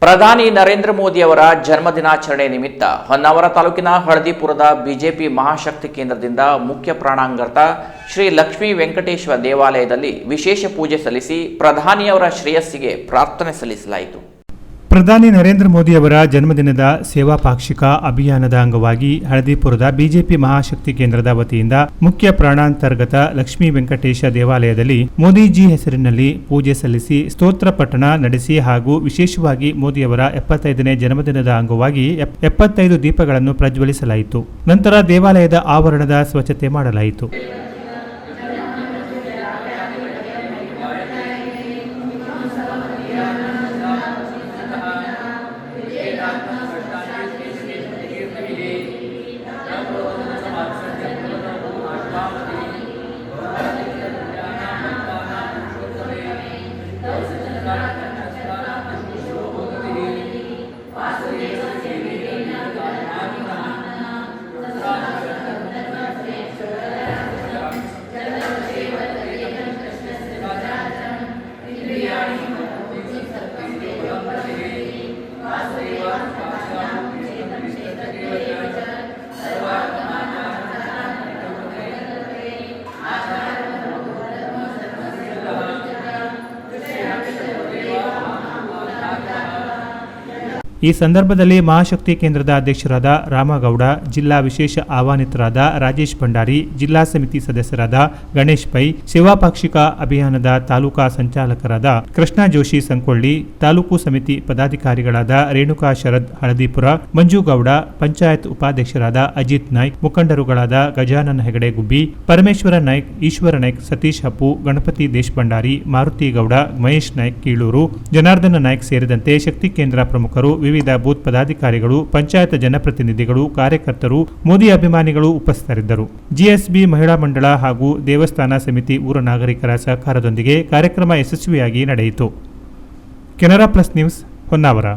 ಪ್ರಧಾನಿ ನರೇಂದ್ರ ಮೋದಿ ಅವರ ಜನ್ಮದಿನಾಚರಣೆ ನಿಮಿತ್ತ ಹೊನ್ನಾವರ ತಾಲೂಕಿನ ಹಳದಿಪುರದ ಬಿಜೆಪಿ ಮಹಾಶಕ್ತಿ ಕೇಂದ್ರದಿಂದ ಮುಖ್ಯ ಪ್ರಾಣಾಂಗಣದ ಶ್ರೀ ಲಕ್ಷ್ಮೀ ವೆಂಕಟೇಶ್ವರ ದೇವಾಲಯದಲ್ಲಿ ವಿಶೇಷ ಪೂಜೆ ಸಲ್ಲಿಸಿ ಪ್ರಧಾನಿಯವರ ಶ್ರೇಯಸ್ಸಿಗೆ ಪ್ರಾರ್ಥನೆ ಸಲ್ಲಿಸಲಾಯಿತು. ಪ್ರಧಾನಿ ನರೇಂದ್ರ ಮೋದಿ ಅವರ ಜನ್ಮದಿನದ ಸೇವಾ ಪಾಕ್ಷಿಕ ಅಭಿಯಾನದ ಅಂಗವಾಗಿ ಹಳದಿಪುರದ ಬಿಜೆಪಿ ಮಹಾಶಕ್ತಿ ಕೇಂದ್ರದ ವತಿಯಿಂದ ಮುಖ್ಯ ಪ್ರಾಣಾಂತರ್ಗತ ಲಕ್ಷ್ಮೀ ವೆಂಕಟೇಶ ದೇವಾಲಯದಲ್ಲಿ ಮೋದಿಜಿ ಹೆಸರಿನಲ್ಲಿ ಪೂಜೆ ಸಲ್ಲಿಸಿ ಸ್ತೋತ್ರ ಪಠಣ ನಡೆಸಿ ಹಾಗೂ ವಿಶೇಷವಾಗಿ ಮೋದಿಯವರ 75ನೇ ಜನ್ಮದಿನದ ಅಂಗವಾಗಿ 75 ದೀಪಗಳನ್ನು ಪ್ರಜ್ವಲಿಸಲಾಯಿತು. ನಂತರ ದೇವಾಲಯದ ಆವರಣದ ಸ್ವಚ್ಛತೆ ಮಾಡಲಾಯಿತು. ಈ ಸಂದರ್ಭದಲ್ಲಿ ಮಹಾಶಕ್ತಿ ಕೇಂದ್ರದ ಅಧ್ಯಕ್ಷರಾದ ರಾಮಗೌಡ, ಜಿಲ್ಲಾ ವಿಶೇಷ ಆಹ್ವಾನಿತರಾದ ರಾಜೇಶ್ ಭಂಡಾರಿ, ಜಿಲ್ಲಾ ಸಮಿತಿ ಸದಸ್ಯರಾದ ಗಣೇಶ್ ಪೈ, ಸೇವಾ ಪಾಕ್ಷಿಕ ಅಭಿಯಾನದ ತಾಲೂಕಾ ಸಂಚಾಲಕರಾದ ಕೃಷ್ಣ ಜೋಶಿ ಸಂಕೊಳ್ಳಿ, ತಾಲೂಕು ಸಮಿತಿ ಪದಾಧಿಕಾರಿಗಳಾದ ರೇಣುಕಾ ಶರದ್ ಹಳದಿಪುರ, ಮಂಜುಗೌಡ, ಪಂಚಾಯತ್ ಉಪಾಧ್ಯಕ್ಷರಾದ ಅಜಿತ್ ನಾಯ್ಕ್, ಮುಖಂಡರುಗಳಾದ ಗಜಾನನ ಹೆಗಡೆ ಗುಬ್ಬಿ, ಪರಮೇಶ್ವರ ನಾಯ್ಕ್, ಈಶ್ವರ ನಾಯ್ಕ್, ಸತೀಶ್ ಹಪ್ಪು, ಗಣಪತಿ ದೇಶಭಂಡಾರಿ, ಮಾರುತಿ ಗೌಡ, ಮಹೇಶ್ ನಾಯ್ಕ್ ಕೀಳೂರು, ಜನಾರ್ದನ ನಾಯ್ಕ್ ಸೇರಿದಂತೆ ಶಕ್ತಿ ಕೇಂದ್ರ ಪ್ರಮುಖರು, ವಿವಿಧ ಬೂತ್ ಪದಾಧಿಕಾರಿಗಳು, ಪಂಚಾಯತ್ ಜನಪ್ರತಿನಿಧಿಗಳು, ಕಾರ್ಯಕರ್ತರು, ಮೋದಿ ಅಭಿಮಾನಿಗಳು ಉಪಸ್ಥಿತರಿದ್ದರು. ಜಿಎಸ್ಬಿ ಮಹಿಳಾ ಮಂಡಳ ಹಾಗೂ ದೇವಸ್ಥಾನ ಸಮಿತಿ ಊರ ನಾಗರಿಕರ ಸಹಕಾರದೊಂದಿಗೆ ಕಾರ್ಯಕ್ರಮ ಯಶಸ್ವಿಯಾಗಿ ನಡೆಯಿತು. Canara plus news, Honnavar.